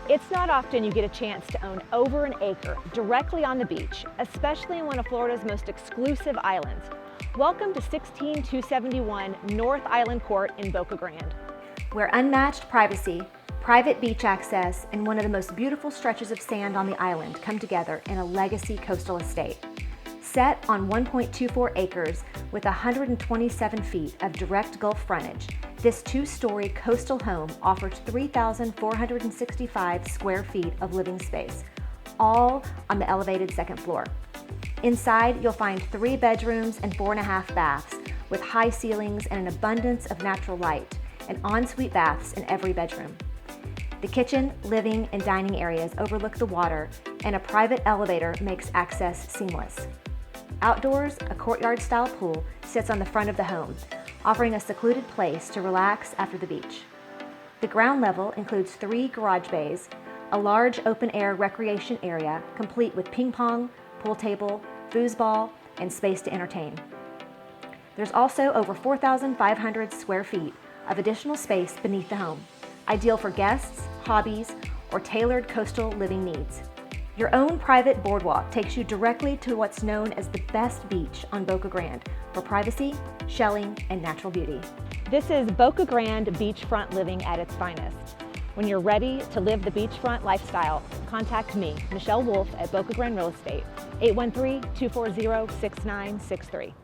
It's not often you get a chance to own over an acre directly on the beach, especially in one of Florida's most exclusive islands. Welcome to 16271 North Island Court in Boca Grande, where unmatched privacy, private beach access, and one of the most beautiful stretches of sand on the island come together in a legacy coastal estate. Set on 1.24 acres with 127 feet of direct Gulf frontage, this two-story coastal home offers 3,465 square feet of living space, all on the elevated second floor. Inside, you'll find 3 bedrooms and 4.5 baths with high ceilings and an abundance of natural light, and ensuite baths in every bedroom. The kitchen, living, and dining areas overlook the water, and a private elevator makes access seamless. Outdoors, a courtyard-style pool sits on the front of the home, offering a secluded place to relax after the beach. The ground level includes 3 garage bays, a large open-air recreation area complete with ping pong, pool table, foosball, and space to entertain. There's also over 4,500 square feet of additional space beneath the home, ideal for guests, hobbies, or tailored coastal living needs. Your own private boardwalk takes you directly to what's known as the best beach on Boca Grande for privacy, shelling, and natural beauty. This is Boca Grande beachfront living at its finest. When you're ready to live the beachfront lifestyle, contact me, MichelleW at Boca Grande Real Estate, 813-240-6963.